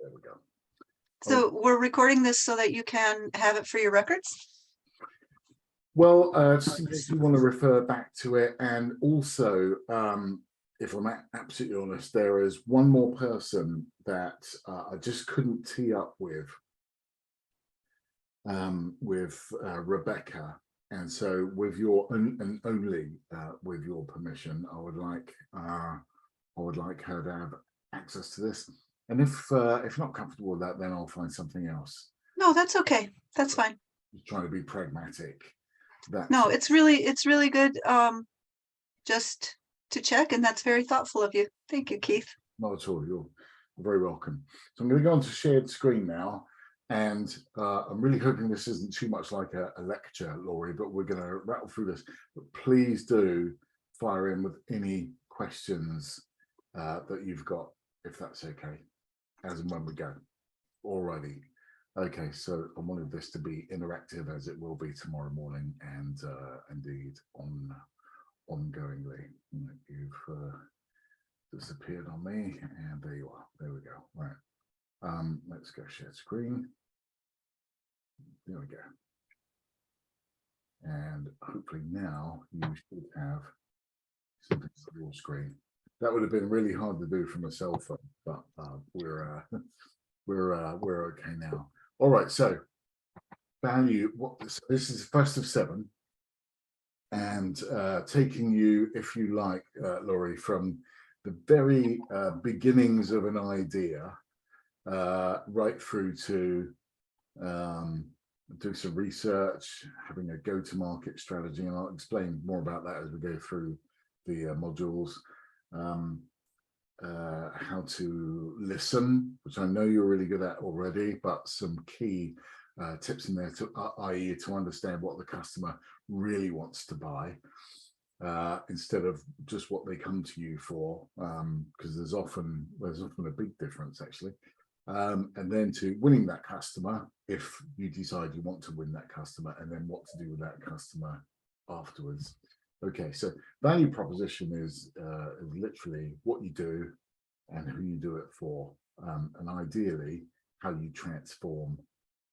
There we go. So we're recording this so that you can have it for your records? Well, if you want to refer back to it, and also, if I'm absolutely honest, there is one more person that I just couldn't tee up with Rebecca, and so with your and only with your permission, I would like her to have access to this. And if not comfortable with that, then I'll find something else. No, that's okay. That's fine. Just trying to be pragmatic. No, it's really good. Just to check, and that's very thoughtful of you. Thank you, Keith. Not at all. You're very welcome. So I'm going to go on to shared screen now, and I'm really hoping this isn't too much like a lecture, Laurie, but we're going to rattle through this. But please do fire in with any questions that you've got, if that's okay, as and when we go. Alrighty. Okay, so I wanted this to be interactive, as it will be tomorrow morning, and indeed ongoingly. You've disappeared on me, and there you are. There we go. Right. Let's go share screen. There we go. And hopefully now you should have something on your screen. That would have been really hard to do from a cell phone, but we're okay now. All right, so value. This is the first of 7, and taking you, if you like, Laurie, from the very beginnings of an idea right through to do some research, having a go-to-market strategy, and I'll explain more about that as we go through the modules. How to listen, which I know you're really good at already, but some key tips in there, to i.e. to understand what the customer really wants to buy, instead of just what they come to you for, because there's often a big difference actually. And then to winning that customer, if you decide you want to win that customer, and then what to do with that customer afterwards. Okay, so value proposition is literally what you do and who you do it for, and ideally how you transform,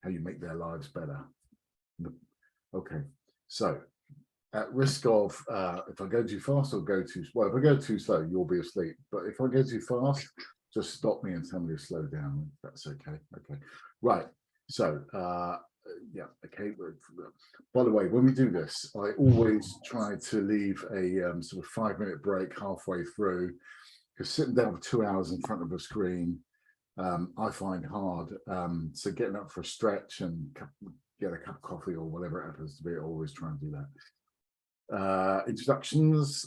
how you make their lives better. Okay, so at risk of if I go too fast or go too well, if I go too slow, you'll be asleep. But if I go too fast, just stop me and tell me to slow down. That's okay. Okay, right. So yeah, okay. By the way, when we do this, I always try to leave a sort of 5-minute break halfway through, because sitting down for 2 hours in front of a screen, I find hard. So getting up for a stretch and get a cup of coffee or whatever it happens to be, I always try and do that. Introductions.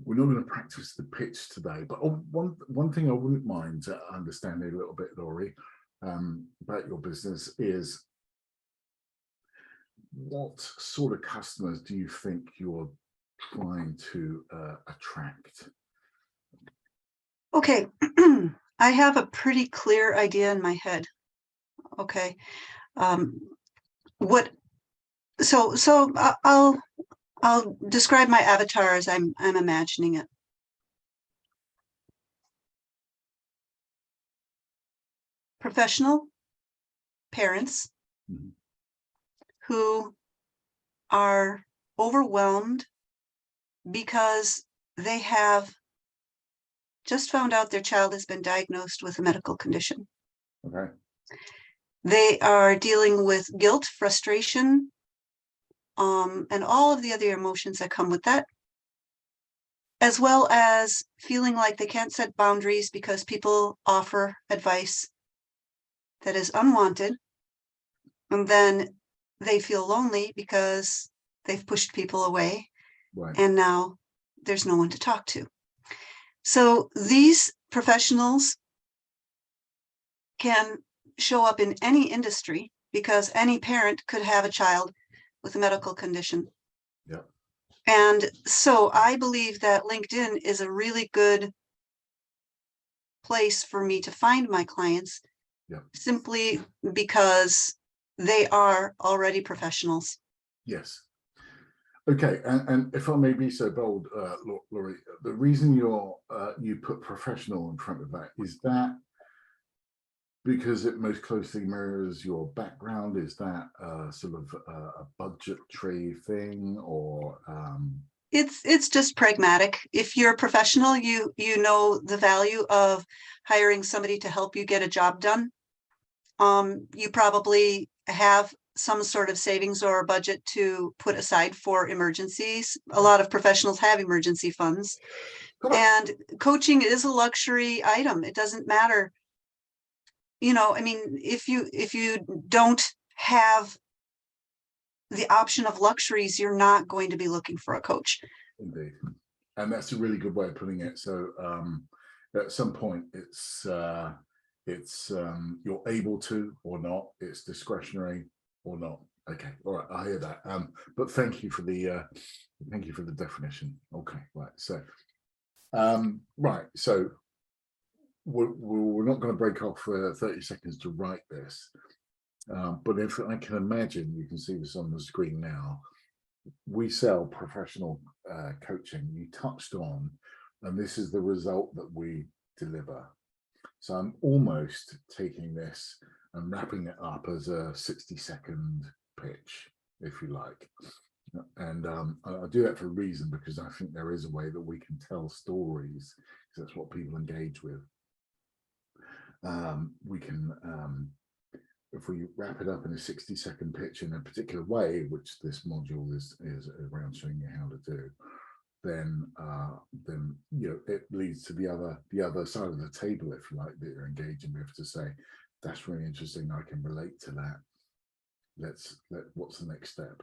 We're not going to practice the pitch today, but one thing I wouldn't mind understanding a little bit, Laurie, about your business is, what sort of customers do you think you're trying to attract? Okay, I have a pretty clear idea in my head. Okay, I'll describe my avatar as I'm imagining it. Professional parents who are overwhelmed because they have just found out their child has been diagnosed with a medical condition. Okay. They are dealing with guilt, frustration, and all of the other emotions that come with that, as well as feeling like they can't set boundaries because people offer advice that is unwanted, and then they feel lonely because they've pushed people away, Right. and now there's no one to talk to. So these professionals can show up in any industry, because any parent could have a child with a medical condition. Yeah. And so I believe that LinkedIn is a really good place for me to find my clients, simply because they are already professionals. Yes. Okay, and if I may be so bold, Laurie, the reason you put professional in front of that, is that because it most closely mirrors your background? Is that sort of a budgetary thing, or It's just pragmatic. If you're a professional, you know the value of hiring somebody to help you get a job done. You probably have some sort of savings or a budget to put aside for emergencies. A lot of professionals have emergency funds, and coaching is a luxury item. It doesn't matter. I mean, if you don't have the option of luxuries, you're not going to be looking for a coach. indeed? And that's a really good way of putting it. So at some point, it's you're able to or not. It's discretionary or not. Okay, all right, I hear that. But thank you for the definition. Okay, right. So right. So we're not going to break off for 30 seconds to write this. But if I can imagine, you can see this on the screen now. We sell professional coaching. You touched on, and this is the result that we deliver. So I'm almost taking this and wrapping it up as a 60-second pitch, if you like. And I do that for a reason, because I think there is a way that we can tell stories, because that's what people engage with. We can, if we wrap it up in a 60-second pitch in a particular way, which this module is around showing you how to do, then it leads to the other side of the table, if you like, that you're engaging with, to say, that's really interesting, I can relate to that. What's the next step?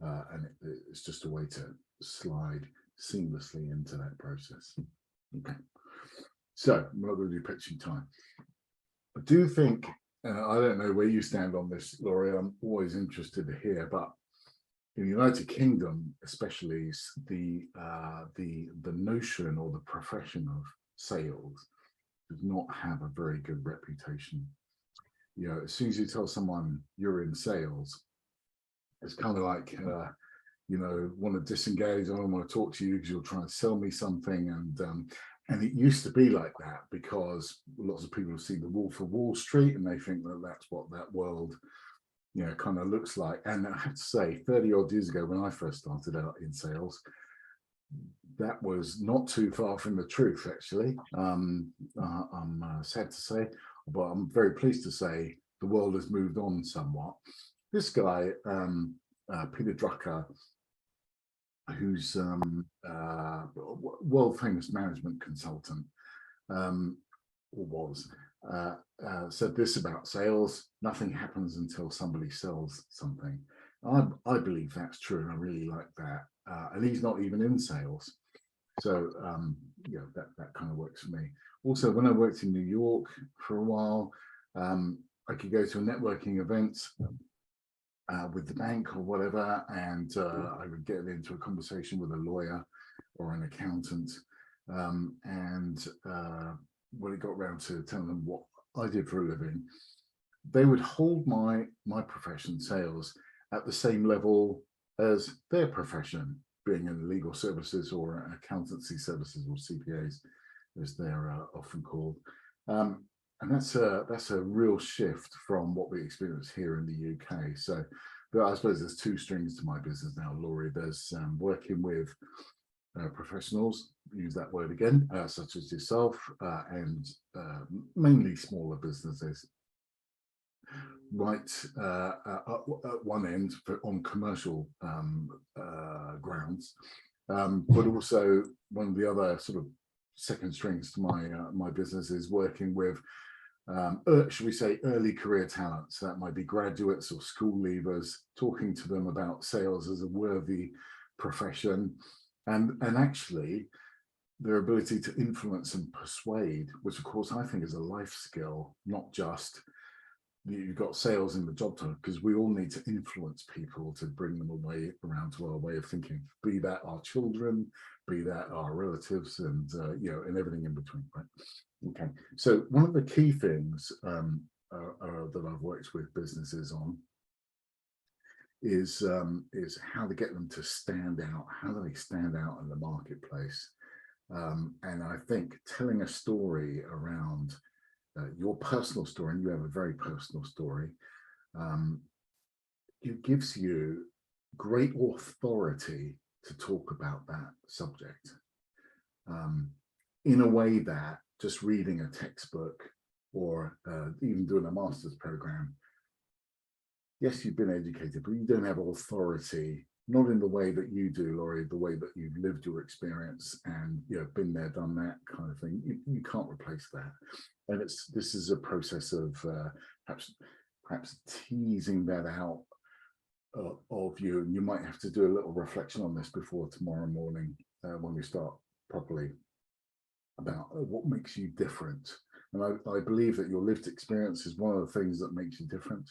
And it's just a way to slide seamlessly into that process. Okay, so we're not going to do pitching time. I do think, and I don't know where you stand on this, Laurie, I'm always interested to hear, but in the United Kingdom, especially, the notion or the profession of sales does not have a very good reputation. As soon as you tell someone you're in sales, it's kind of like want to disengage. I don't want to talk to you because you're trying to sell me something. And it used to be like that, because lots of people have seen The Wolf of Wall Street and they think that that's what that world kind of looks like. And I have to say, 30 odd years ago, when I first started out in sales, that was not too far from the truth, actually. I'm sad to say, but I'm very pleased to say the world has moved on somewhat. This guy, Peter Drucker, who's world famous management consultant, or was, said this about sales: nothing happens until somebody sells something. I believe that's true, and I really like that. And he's not even in sales, so that kind of works for me. Also, when I worked in New York for a while, I could go to a networking event with the bank or whatever, and I would get into a conversation with a lawyer or an accountant, and when it got around to telling them what I did for a living, they would hold my profession, sales, at the same level as their profession, being in legal services or accountancy services, or CPAs as they're often called. And that's a real shift from what we experience here in the UK. So, but I suppose there's two strings to my business now, Laurie. There's working with professionals, use that word again, such as yourself, and mainly smaller businesses, right at one end on commercial grounds, but also one of the other sort of second strings to my business is working with should we say early career talent. So that might be graduates or school leavers, talking to them about sales as a worthy profession, and actually their ability to influence and persuade, which of course I think is a life skill, not just you've got sales in the job title, because we all need to influence people to bring them around to our way of thinking, be that our children, be that our relatives, and and everything in between, right? Okay, so one of the key things that I've worked with businesses on is how to get them to stand out. How do they stand out in the marketplace? And I think telling a story around your personal story, and you have a very personal story, it gives you great authority to talk about that subject in a way that just reading a textbook or even doing a master's program, yes, you've been educated, but you don't have authority, not in the way that you do, Laurie, the way that you've lived your experience and been there, done that kind of thing. You can't replace that. And this is a process of perhaps teasing that out of you, and you might have to do a little reflection on this before tomorrow morning when we start properly about what makes you different. And I believe that your lived experience is one of the things that makes you different.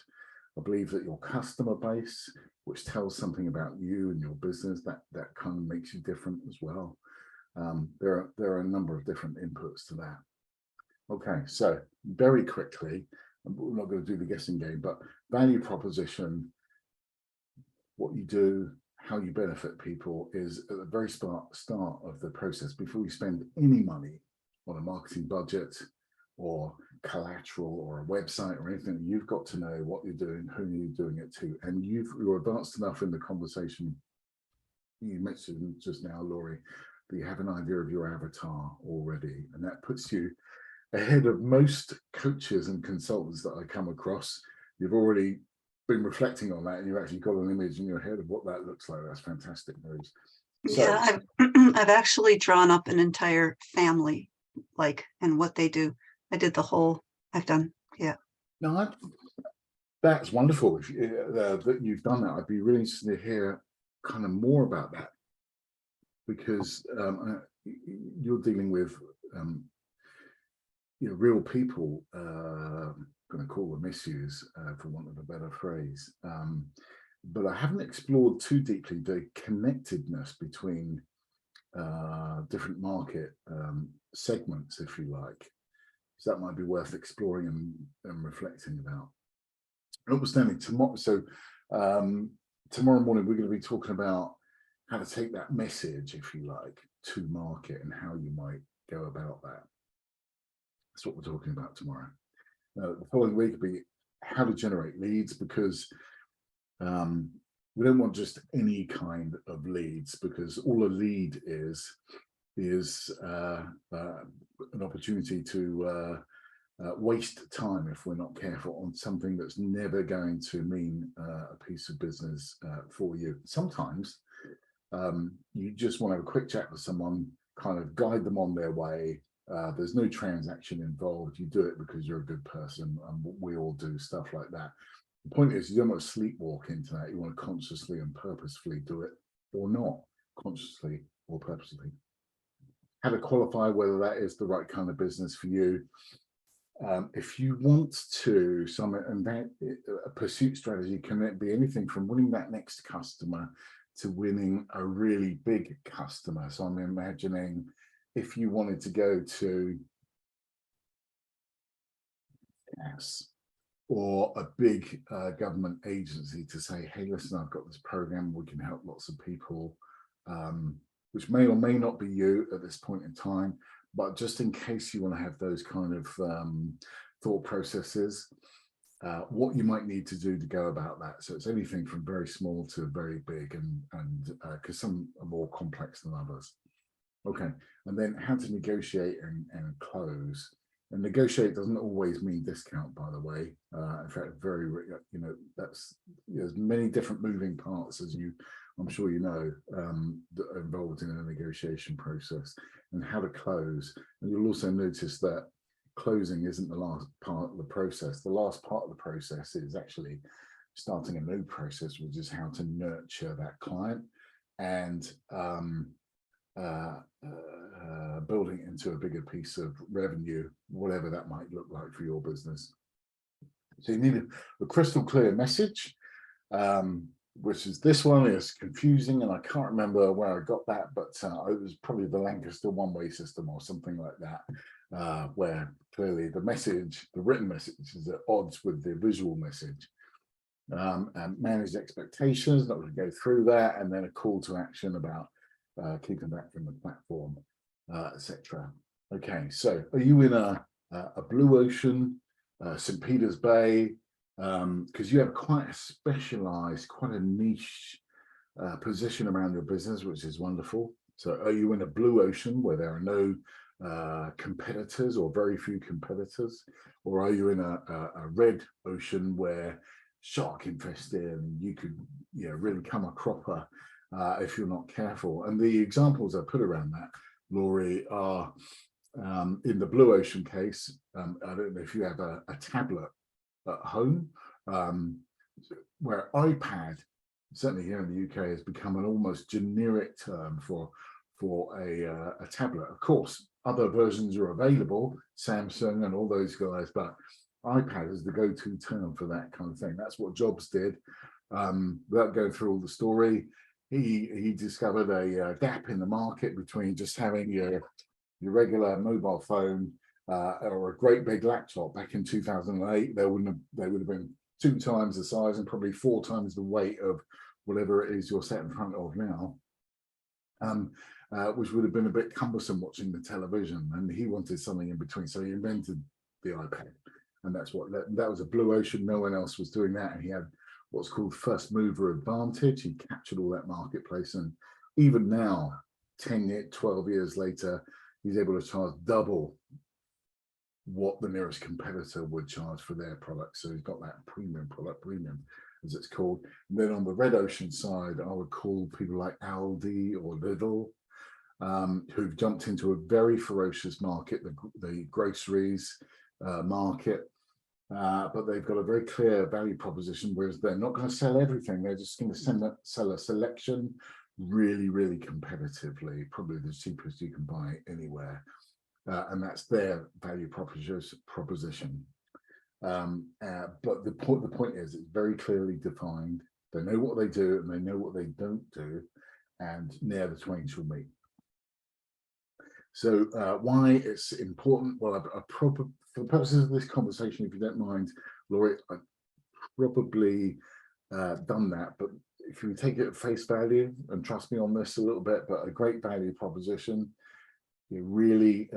I believe that your customer base, which tells something about you and your business, that kind of makes you different as well. There are a number of different inputs to that. Okay, so very quickly, we're not going to do the guessing game, but value proposition, what you do, how you benefit people is at the very start of the process. Before you spend any money on a marketing budget or collateral or a website or anything, you've got to know what you're doing, who you're doing it to, and you're advanced enough in the conversation. You mentioned just now, Laurie, that you have an idea of your avatar already, and that puts you ahead of most coaches and consultants that I come across. You've already been reflecting on that, and you've actually got an image in your head of what that looks like. That's fantastic news. So, yeah, I've actually drawn up an entire family, and what they do. I did the whole. I've done. Yeah. No, that's wonderful. If that you've done that, I'd be really interested to hear kind of more about that, because you're dealing with real people. I'm going to call them issues, for want of a better phrase. But I haven't explored too deeply the connectedness between different market segments, if you like. So that might be worth exploring and reflecting about. Notwithstanding, tomorrow morning we're going to be talking about how to take that message, if you like, to market and how you might go about that. That's what we're talking about tomorrow. The following week will be how to generate leads, because we don't want just any kind of leads, because all a lead is an opportunity to waste time if we're not careful on something that's never going to mean a piece of business for you. Sometimes you just want to have a quick chat with someone, kind of guide them on their way. There's no transaction involved. You do it because you're a good person, and we all do stuff like that. The point is, you don't want to sleepwalk into that. You want to consciously and purposefully do it, or not consciously or purposefully. How to qualify whether that is the right kind of business for you. If you want to and that a pursuit strategy can be anything from winning that next customer to winning a really big customer. So I'm imagining if you wanted to go to or a big government agency to say, hey, listen, I've got this program, we can help lots of people, which may or may not be you at this point in time, but just in case you want to have those kind of thought processes, what you might need to do to go about that. So it's anything from very small to very big, and because some are more complex than others. Okay, and then how to negotiate and close. And negotiate doesn't always mean discount, by the way. In fact, there's many different moving parts, as I'm sure you know, that are involved in a negotiation process, and how to close. And you'll also notice that closing isn't the last part of the process. The last part of the process is actually starting a new process, which is how to nurture that client and building into a bigger piece of revenue, whatever that might look like for your business. So you need a crystal clear message, which is this one. Is confusing, and I can't remember where I got that, but it was probably the Lancaster one-way system or something like that, where clearly the written message is at odds with the visual message. And manage expectations, not going to go through that, and then a call to action about keeping back from the platform, etc. Okay, so are you in a a blue ocean, St. Peter's Bay, because you have quite a specialized, quite a niche position around your business, which is wonderful. So are you in a blue ocean where there are no competitors or very few competitors, or are you in a red ocean where shark infested and you could really come a cropper if you're not careful? And the examples I put around that, Laurie, are in the blue ocean case. I don't know if you have a tablet at home, where iPad, certainly here in the UK, has become an almost generic term for a tablet. Of course, other versions are available, Samsung and all those guys, but iPad is the go-to term for that kind of thing. That's what Jobs did. Without going through all the story, he discovered a gap in the market between just having your regular mobile phone or a great big laptop. Back in 2008, they would have been 2 times the size and probably 4 times the weight of whatever it is you're sat in front of now, which would have been a bit cumbersome watching the television. And he wanted something in between, so he invented the iPad, and that was a blue ocean. No one else was doing that, and he had what's called first mover advantage. He captured all that marketplace, and even now, 12 years later, he's able to charge double what the nearest competitor would charge for their product. So he's got that premium, as it's called. And then on the red ocean side, I would call people like Aldi or Lidl, who've jumped into a very ferocious market, the groceries market, but they've got a very clear value proposition, whereas they're not going to sell everything. They're just going to sell a selection really, really competitively, probably the cheapest you can buy anywhere. And that's their value proposition. But the point is, it's very clearly defined. They know what they do and they know what they don't do, and ne'er the twain shall meet. So why it's important? Well, for the purposes of this conversation, if you don't mind, Laurie, I've probably done that, but if you take it at face value, and trust me on this a little bit, but a great value proposition, you're really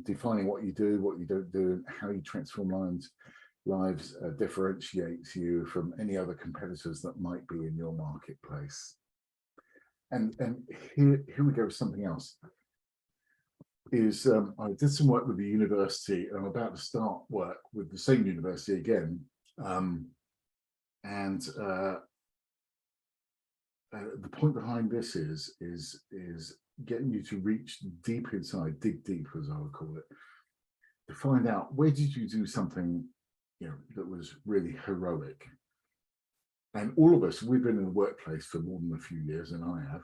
defining what you do, what you don't do, and how you transform lives differentiates you from any other competitors that might be in your marketplace. And here we go with something else. I did some work with the university, and I'm about to start work with the same university again. The point behind this is getting you to reach deep inside, dig deep, as I would call it, to find out where did you do something that was really heroic. And all of us, we've been in the workplace for more than a few years, and I have.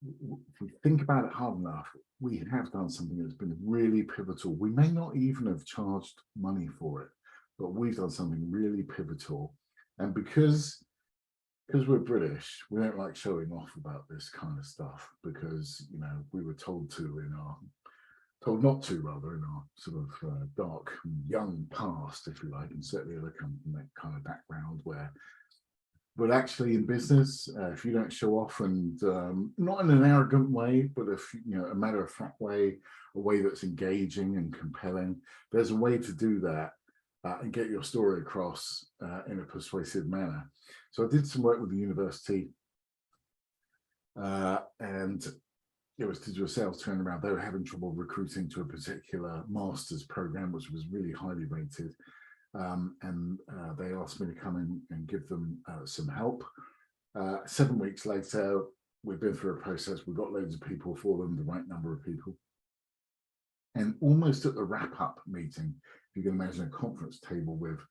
If we think about it hard enough, we have done something that's been really pivotal. We may not even have charged money for it, but we've done something really pivotal. And because we're British, we don't like showing off about this kind of stuff, because we were told not to in our sort of dark young past, if you like, and certainly I come from that kind of background but actually in business, if you don't show off, and not in an arrogant way, but a matter-of-fact way, a way that's engaging and compelling, there's a way to do that and get your story across in a persuasive manner. So I did some work with the university, and it was to do a sales turnaround. They were having trouble recruiting to a particular master's program, which was really highly rated. And they asked me to come in and give them some help. 7 weeks later, we've been through a process. We've got loads of people for them, the right number of people. And almost at the wrap-up meeting, if you can imagine a conference table with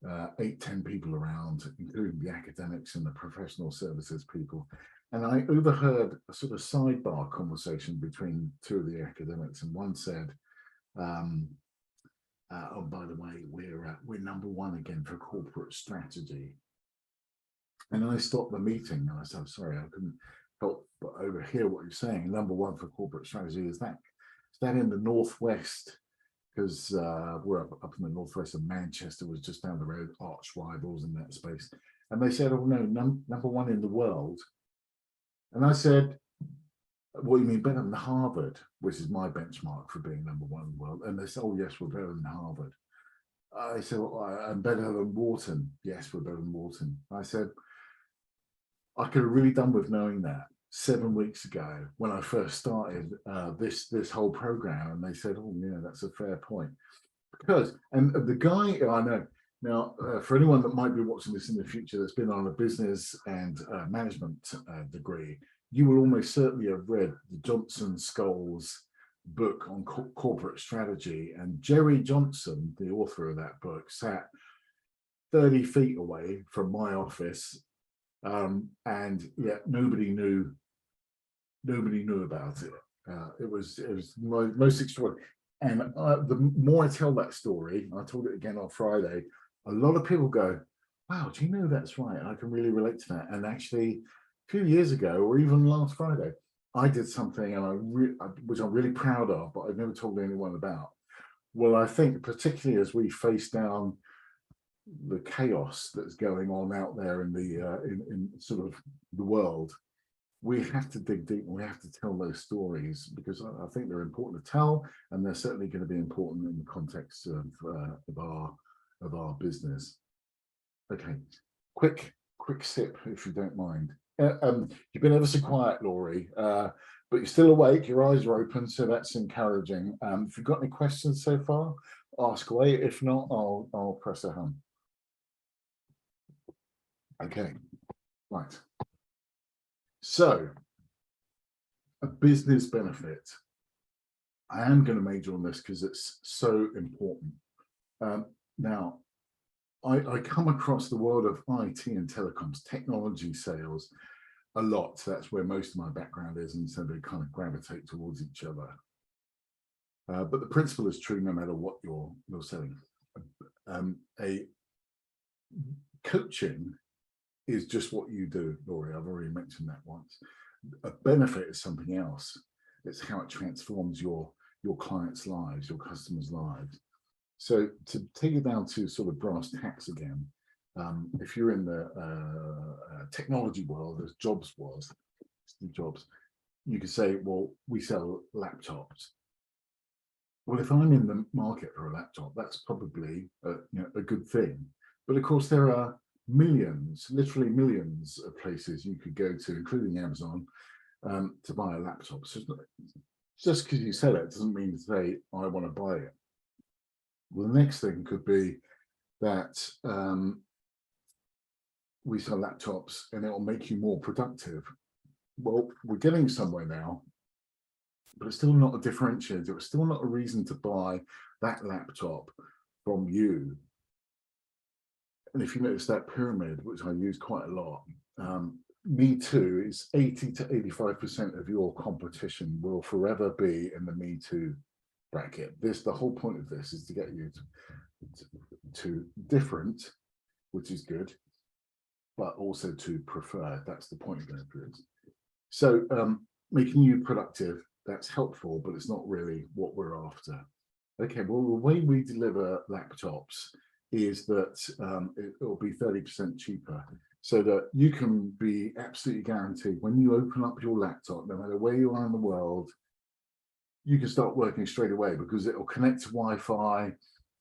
8-10 people around, including the academics and the professional services people. And I overheard a sort of sidebar conversation between 2 of the academics, and one said, oh, by the way, we're number 1 again for corporate strategy. And I stopped the meeting and I said, I'm sorry, I couldn't help but overhear what you're saying. Number 1 for corporate strategy, is that in the Northwest? Because we're up in the Northwest, of Manchester was just down the road, arch rivals in that space. And they said, oh no, number 1 in the world. And I said, what do you mean better than Harvard, which is my benchmark for being #1 in the world? And they said, oh yes, we're better than Harvard. I said, well, I'm better than Wharton. Yes, we're better than Wharton. I said, I could have really done with knowing that 7 weeks ago when I first started this whole program. And they said, oh yeah, that's a fair point. Because, and the guy I know now, for anyone that might be watching this in the future that's been on a business and management degree, you will almost certainly have read the Johnson Scholes book on corporate strategy. And Jerry Johnson, the author of that book, sat 30 feet away from my office, and yet nobody knew about it. It was most extraordinary. And the more I tell that story, I told it again on Friday, a lot of people go, wow, do you know that's right? I can really relate to that. And actually, a few years ago, or even last Friday, I did something and which I'm really proud of, but I've never told anyone about. Well, I think particularly as we face down the chaos that's going on out there in the in sort of the world, we have to dig deep and we have to tell those stories, because I think they're important to tell, and they're certainly going to be important in the context of our business. Okay, quick sip if you don't mind. You've been ever so quiet, Laurie, but you're still awake, your eyes are open, so that's encouraging. If you've got any questions so far, ask away. If not, I'll press a hum. Okay, right. So, a business benefit. I am going to major on this because it's so important. Now, I come across the world of IT and telecoms, technology sales, a lot. So that's where most of my background is, and so they kind of gravitate towards each other. But the principle is true no matter what you're selling. A coaching is just what you do, Laurie. I've already mentioned that once. A benefit is something else. It's how it transforms your clients' lives, your customers' lives. So to take it down to sort of brass tacks again, if you're in the technology world, as Jobs was, Steve Jobs, you could say, well, we sell laptops. Well, if I'm in the market for a laptop, that's probably a good thing. But of course, there are millions, literally millions of places you could go to, including Amazon, to buy a laptop. So just because you sell it doesn't mean to say, I want to buy it. Well, the next thing could be that we sell laptops and it will make you more productive. Well, we're getting somewhere now, but it's still not a differentiator. It's still not a reason to buy that laptop from you. And if you notice that pyramid, which I use quite a lot, Me Too is 80 to 85% of your competition will forever be in the Me Too bracket. The whole point of this is to get you to different, which is good, but also to preferred. That's the point of going through it. So making you productive, that's helpful, but it's not really what we're after. Okay, well, the way we deliver laptops is that it will be 30% cheaper, so that you can be absolutely guaranteed when you open up your laptop, no matter where you are in the world, you can start working straight away, because it will connect to Wi-Fi.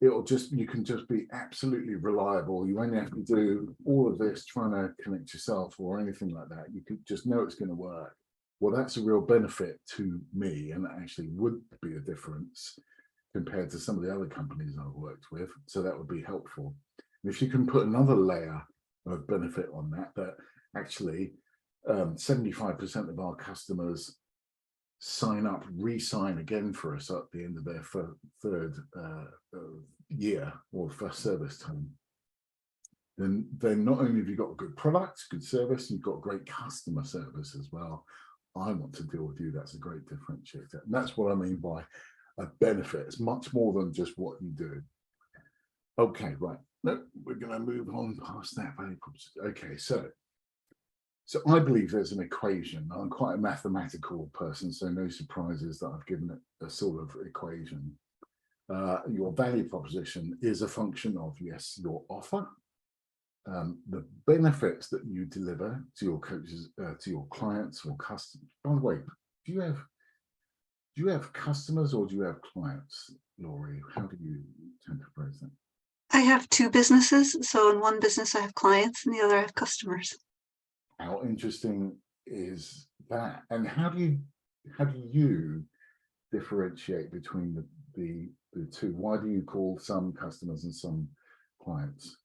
You can just be absolutely reliable. You only have to do all of this trying to connect yourself or anything like that. You could just know it's going to work. Well, that's a real benefit to me, and that actually would be a difference compared to some of the other companies I've worked with. So that would be helpful. And if you can put another layer of benefit on that actually 75% of our customers sign up, re-sign again for us at the end of their third year or first service time, then not only have you got a good product, good service, you've got great customer service as well. I want to deal with you. That's a great differentiator. And that's what I mean by a benefit. It's much more than just what you do. Okay, right. No, we're going to move on past that value proposition. Okay, so I believe there's an equation. I'm quite a mathematical person, so no surprises that I've given it a sort of equation. Your value proposition is a function of, yes, your offer, the benefits that you deliver to your coaches, to your clients or customers. By the way, do you have customers or do you have clients, Laurie? How do you tend to phrase that? I have two businesses. So in one business, I have clients, and the other I have customers. How interesting is that? And how do you differentiate between the two? Why do you call some customers and some clients?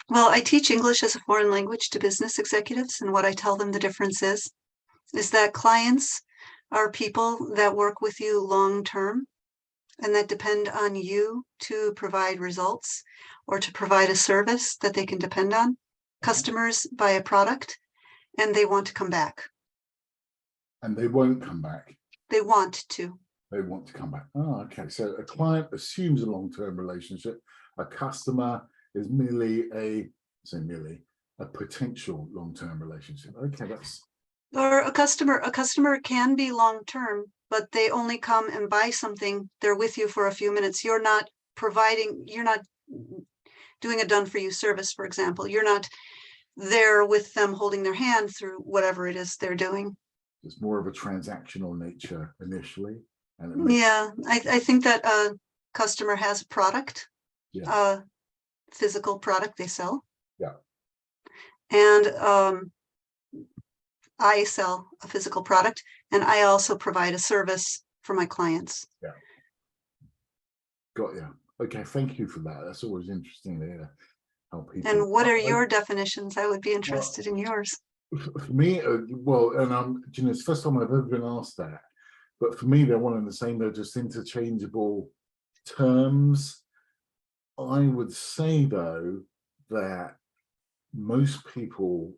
Well, I teach English as a foreign language to business executives, and what I tell them the difference is that clients are people that work with you long term and that depend on you to provide results or to provide a service that they can depend on. Customers buy a product and they want to come back. And they won't come back. They want to. They want to come back. Oh, okay. So a client assumes a long-term relationship. A customer is merely a potential long-term relationship. Okay, that's. Or a customer can be long-term, but they only come and buy something. They're with you for a few minutes. You're not doing a done for you service, for example. You're not there with them holding their hand through whatever it is they're doing. It's more of a transactional nature initially. Yeah, I think that a customer has a product, a physical product they sell. Yeah. And I sell a physical product, and I also provide a service for my clients. Yeah. Got you. Okay, thank you for that. That's always interesting to hear how people. And what are your definitions? I would be interested in yours. For me, well, and it's the first time I've ever been asked that. But for me, they're one and the same. They're just interchangeable terms. I would say, though, that most people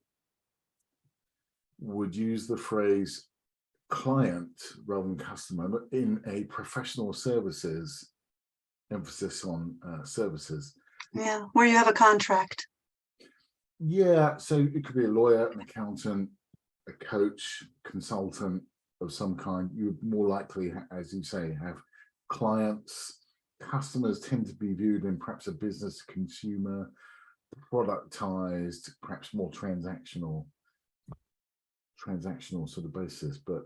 would use the phrase client rather than customer in a professional services emphasis on services. Yeah, where you have a contract. Yeah, so it could be a lawyer, an accountant, a coach, consultant of some kind. You would more likely, as you say, have clients. Customers tend to be viewed in perhaps a business consumer, productized, perhaps more transactional sort of basis. But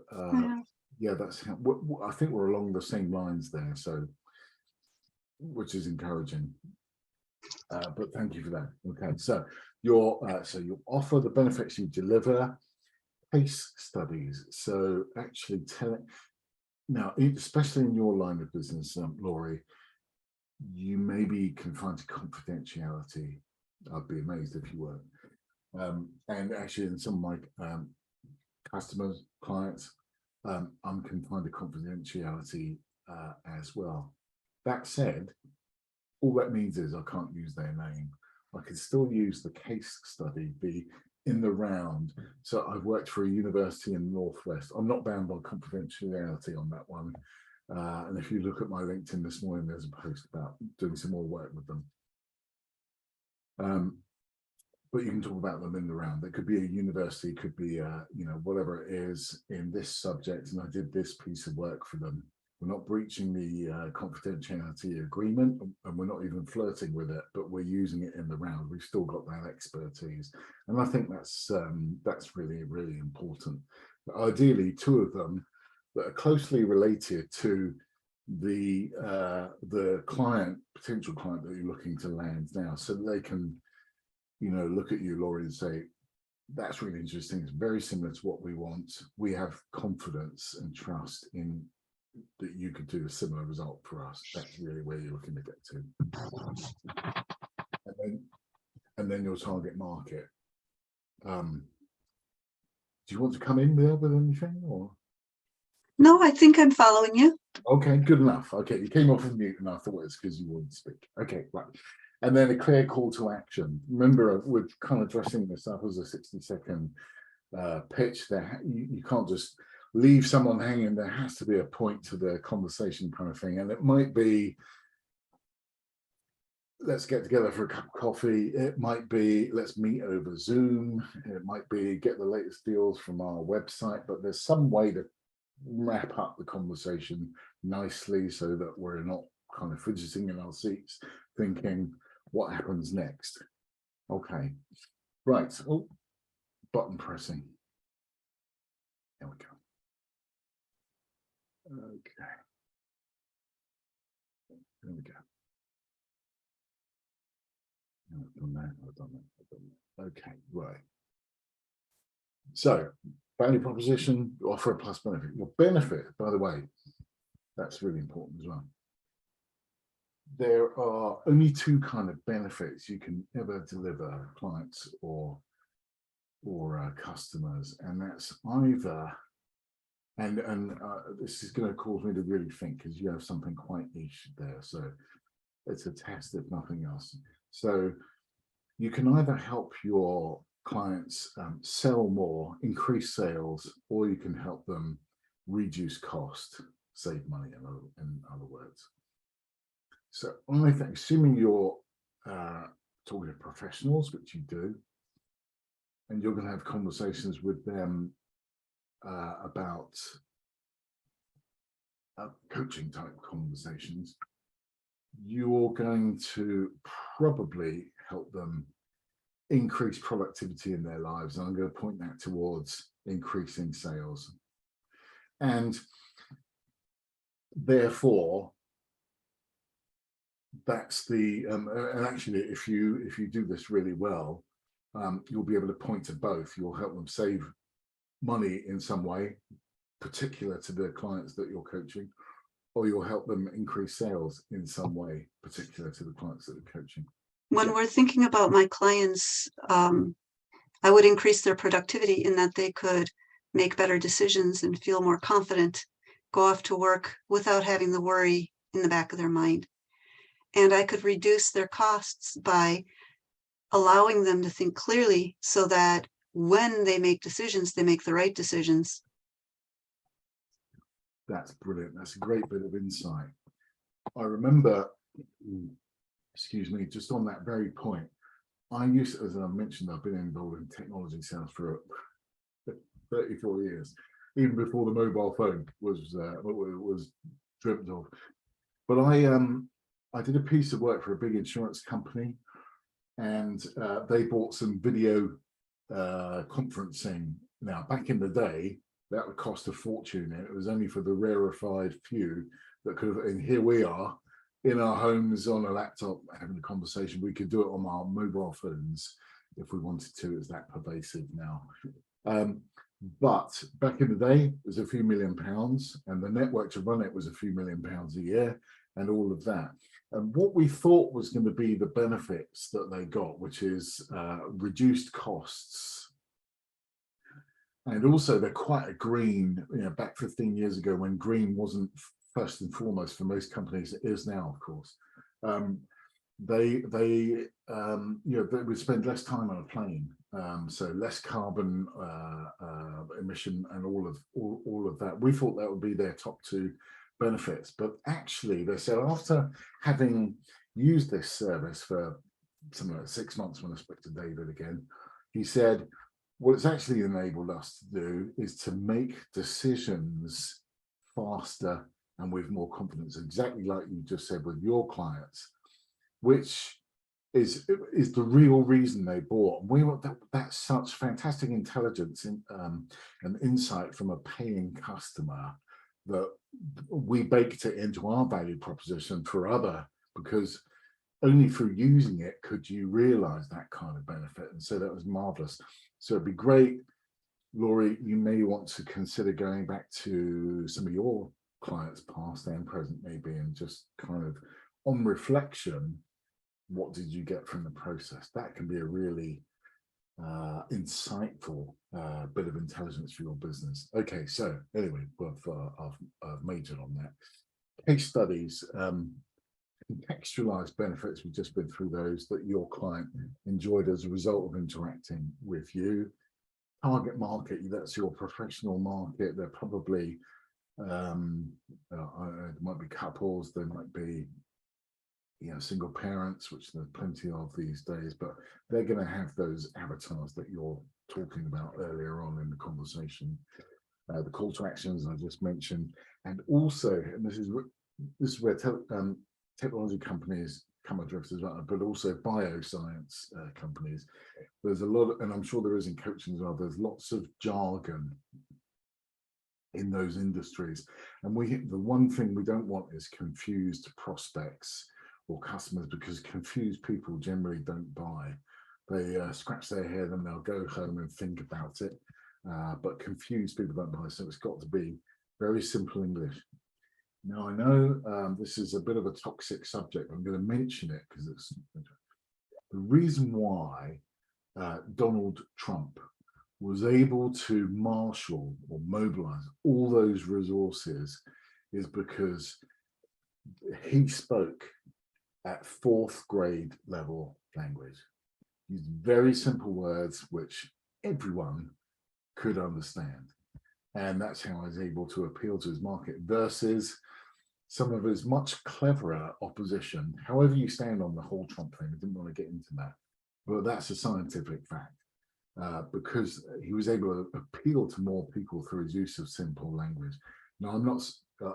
yeah, that's how I think we're along the same lines there. So, which is encouraging. But thank you for that. Okay, so you offer the benefits you deliver. Case studies. So actually telling now, especially in your line of business, Laurie, you may be confined to confidentiality. I'd be amazed if you weren't. And actually, in some of my customers, clients, I'm confined to confidentiality as well. That said, all that means is I can't use their name. I can still use the case study, be in the round. So I've worked for a university in the Northwest. I'm not bound by confidentiality on that one. And if you look at my LinkedIn this morning, there's a post about doing some more work with them. But you can talk about them in the round. It could be a university, could be whatever it is in this subject, and I did this piece of work for them. We're not breaching the confidentiality agreement, and we're not even flirting with it, but we're using it in the round. We've still got that expertise, and I think that's really, really important. But ideally, two of them that are closely related to the potential client that you're looking to land now, so that they can, look at you, Laurie, and say, that's really interesting. It's very similar to what we want. We have confidence and trust in that you could do a similar result for us. That's really where you're looking to get to. And then your target market. Do you want to come in there with anything, or? No, I think I'm following you. Okay, good enough. Okay, you came off of mute and I thought it's because you wouldn't speak. Okay, right. And then a clear call to action. Remember, we're kind of dressing this up as a 60-second pitch there. You can't just leave someone hanging. There has to be a point to the conversation kind of thing. And it might be, let's get together for a cup of coffee. It might be, let's meet over Zoom. It might be, get the latest deals from our website. But there's some way to wrap up the conversation nicely so that we're not kind of fidgeting in our seats thinking, what happens next? Okay, right. Oh, button pressing. There we go. Okay. There we go. I've done that. I've done that. I've done that. Okay, right. So, value proposition, offer plus benefit. Your benefit, by the way, that's really important as well. There are only two kind of benefits you can ever deliver clients or customers, and that's either, and this is going to cause me to really think, because you have something quite niche there, so it's a test if nothing else. So you can either help your clients sell more, increase sales, or you can help them reduce cost, save money, in other words. So I think, assuming you're talking to professionals, which you do, and you're going to have conversations with them about coaching type conversations, you're going to probably help them increase productivity in their lives. And I'm going to point that towards increasing sales. And therefore, that's the, and actually, if you do this really well, you'll be able to point to both. You'll help them save money in some way, particular to the clients that you're coaching, or you'll help them increase sales in some way, particular to the clients that you're coaching. When we're thinking about my clients, I would increase their productivity in that they could make better decisions and feel more confident, go off to work without having the worry in the back of their mind. And I could reduce their costs by allowing them to think clearly, so that when they make decisions, they make the right decisions. That's brilliant. That's a great bit of insight. I remember, excuse me, just on that very point, I used, as I mentioned, I've been involved in technology sales for 34 years, even before the mobile phone was dreamt of. But I did a piece of work for a big insurance company, and they bought some video conferencing. Now, back in the day, that would cost a fortune, and it was only for the rarefied few that could have, and here we are in our homes on a laptop having a conversation. We could do it on our mobile phones if we wanted to. It's that pervasive now. But back in the day, it was a few £1 million, and the network to run it was a few £1 million a year, and all of that. And what we thought was going to be the benefits that they got, which is reduced costs. And also, they're quite a green, back 15 years ago, when green wasn't first and foremost for most companies, it is now, of course. They would spend less time on a plane, so less carbon emission and all of that. We thought that would be their top two benefits, but actually, they said after having used this service for something like 6 months, when I spoke to David again, he said, what it's actually enabled us to do is to make decisions faster and with more confidence, exactly like you just said with your clients, which is the real reason they bought. We want that's such fantastic intelligence and insight from a paying customer that we baked it into our value proposition for other, because only through using it could you realize that kind of benefit. And so that was marvelous. So it'd be great, Laurie, you may want to consider going back to some of your clients, past and present maybe, and just kind of on reflection, what did you get from the process? That can be a really insightful bit of intelligence for your business. Okay, so anyway, I've majored on that. Case studies, contextualized benefits, we've just been through those, that your client enjoyed as a result of interacting with you. Target market, that's your professional market. They're probably it might be couples, they might be single parents, which there's plenty of these days, but they're going to have those avatars that you're talking about earlier on in the conversation. The call to actions I just mentioned, and also, and this is where technology companies come adrift as well, but also bioscience companies. There's a lot, and I'm sure there is in coaching as well, there's lots of jargon in those industries. And the one thing we don't want is confused prospects or customers, because confused people generally don't buy. They scratch their head and they'll go home and think about it. But confused people don't buy. So it's got to be very simple English. Now, I know this is a bit of a toxic subject. I'm going to mention it because it's the reason why Donald Trump was able to marshal or mobilize all those resources is because he spoke at 4th grade level language. Used very simple words which everyone could understand. And that's how I was able to appeal to his market versus some of his much cleverer opposition. However you stand on the whole Trump thing, I didn't want to get into that, but that's a scientific fact. Because he was able to appeal to more people through his use of simple language. Now,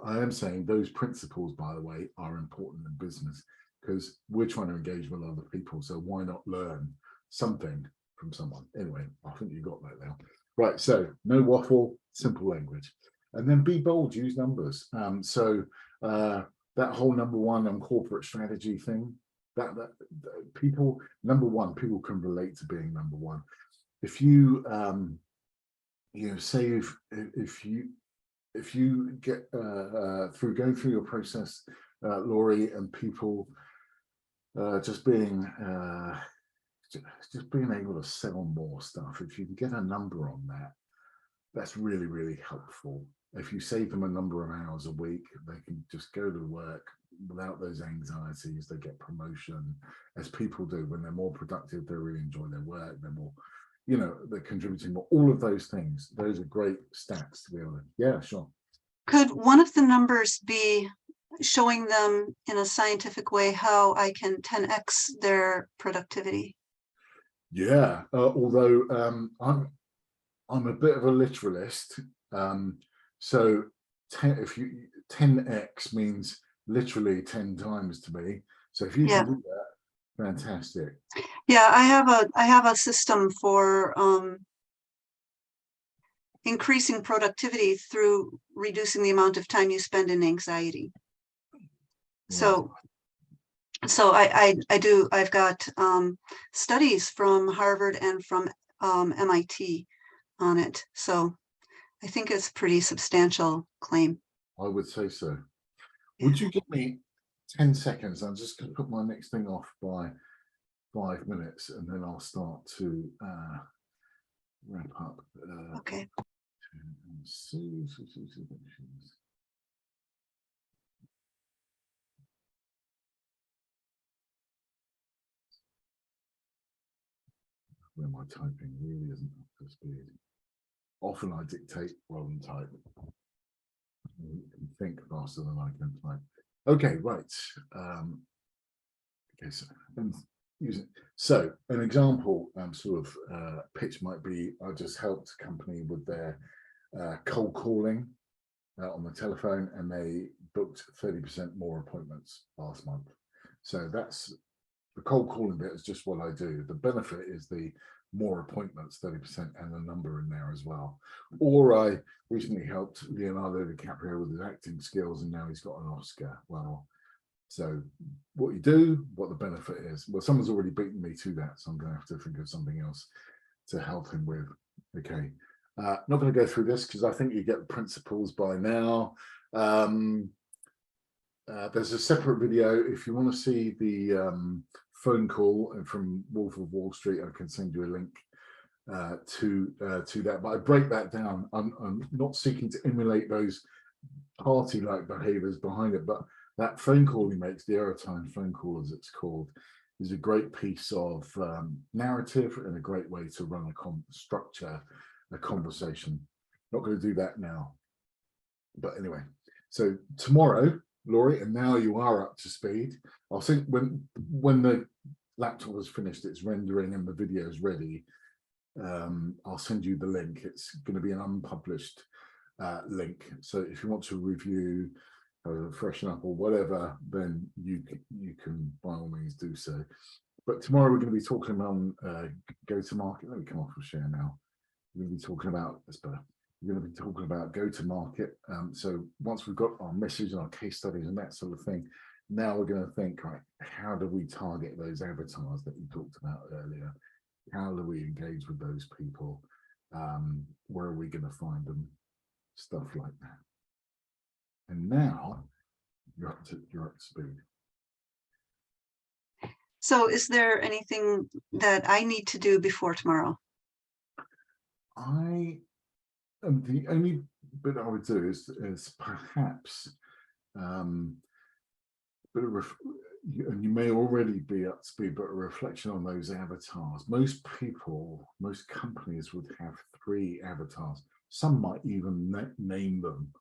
I am saying those principles, by the way, are important in business because we're trying to engage with other people. So why not learn something from someone? Anyway, I think you got that now. Right, so no waffle, simple language. And then be bold, use numbers. So that whole number one on corporate strategy thing, that people, number one, people can relate to being number one. If you say if you get through going through your process, Laurie, and people just being able to sell more stuff, if you can get a number on that, that's really, really helpful. If you save them a number of hours a week, they can just go to work without those anxieties. They get promotion, as people do when they're more productive. They really enjoy their work. They're more, they're contributing more. All of those things, those are great stats to be able to. Yeah, sure. Could one of the numbers be showing them in a scientific way how I can 10x their productivity? Yeah, although I'm a bit of a literalist. So 10x means literally 10 times to me. So if you can do that, fantastic. Yeah, I have a system for increasing productivity through reducing the amount of time you spend in anxiety. Right. So I've got studies from Harvard and from MIT on it. So I think it's a pretty substantial claim. I would say so. Yeah. Would you give me 10 seconds? I'm just going to put my next thing off by 5 minutes and then I'll start to wrap up. Okay. Where my typing really isn't up to speed. Often I dictate rather than type. You can think faster than I can type. Okay, right. Okay, so an example sort of pitch might be, I just helped a company with their cold calling on the telephone, and they booked 30% more appointments last month. So that's the cold calling bit is just what I do. The benefit is the more appointments, 30%, and the number in there as well. Or I recently helped Leonardo DiCaprio with his acting skills, and now he's got an Oscar. Well, so what you do, what the benefit is. Well, someone's already beaten me to that, so I'm going to have to think of something else to help him with. Okay, not going to go through this because I think you get the principles by now. There's a separate video if you want to see the phone call from Wolf of Wall Street. I can send you a link to that, but I break that down. I'm not seeking to emulate those party-like behaviors behind it, but that phone call he makes, the airtime phone call as it's called, is a great piece of narrative and a great way to run structure a conversation. Not going to do that now, but anyway. So tomorrow, Laurie, and now you are up to speed. I'll think when the laptop has finished its rendering and the video is ready, I'll send you the link. It's going to be an unpublished link. So if you want to review, freshen up or whatever, then you can by all means do so. But tomorrow we're going to be talking about go-to-market. Let me come off of share now. We're going to be talking about this better. We're going to be talking about go-to-market. So once we've got our message and our case studies and that sort of thing, now we're going to think, right, how do we target those avatars that you talked about earlier? How do we engage with those people? Where are we going to find them? Stuff like that. And now you're up to speed. So is there anything that I need to do before tomorrow? The only bit I would do is perhaps and you may already be up to speed, but a reflection on those avatars. Most people, most companies would have 3 avatars. Some might even name them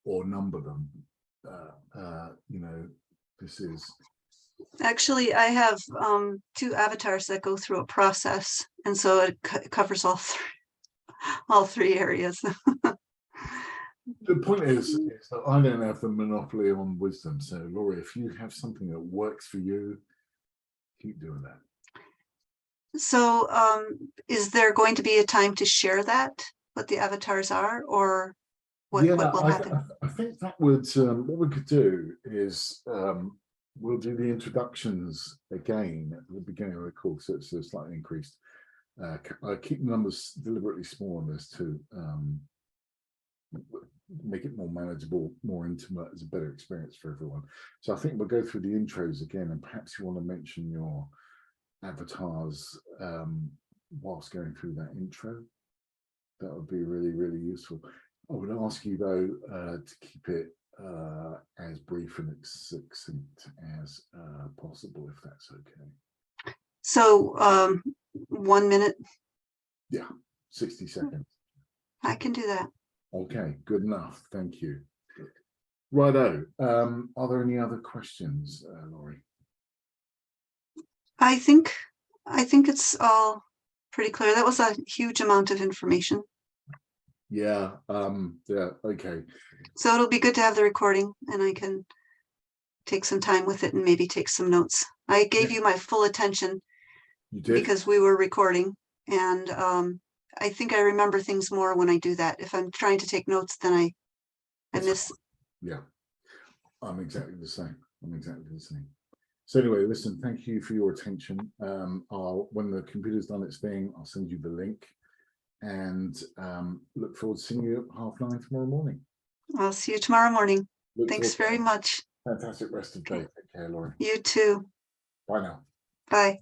or number them. You know, this is Actually, I have 2 avatars that go through a process, and so it covers all 3 areas. the point is that I don't have the monopoly on wisdom. So, Laurie, if you have something that works for you, keep doing that. So is there going to be a time to share that, what the avatars are, or what will happen? I think that would, what we could do is we'll do the introductions again at the beginning of the course. So it's a slightly increased. I keep the numbers deliberately small on this to make it more manageable, more intimate, as a better experience for everyone. So I think we'll go through the intros again, and perhaps you want to mention your avatars whilst going through that intro. That would be really, really useful. I would ask you though to keep it as brief and succinct as possible, if that's okay. So 1 minute? Yeah, 60 seconds. I can do that. Okay, good enough. Thank you. Righto. Are there any other questions, Laurie? I think it's all pretty clear. That was a huge amount of information. Yeah. Yeah. Okay. So it'll be good to have the recording, and I can take some time with it and maybe take some notes. I gave you my full attention because we were recording, and I think I remember things more when I do that. If I'm trying to take notes, then I miss. Yeah, I'm exactly the same. So anyway, listen, thank you for your attention. When the computer's done its thing, I'll send you the link, and look forward to seeing you at 9:30 tomorrow morning. I'll see you tomorrow morning. Thanks very much. Fantastic rest of the day. Take care, Laurie. You too. Bye now. Bye.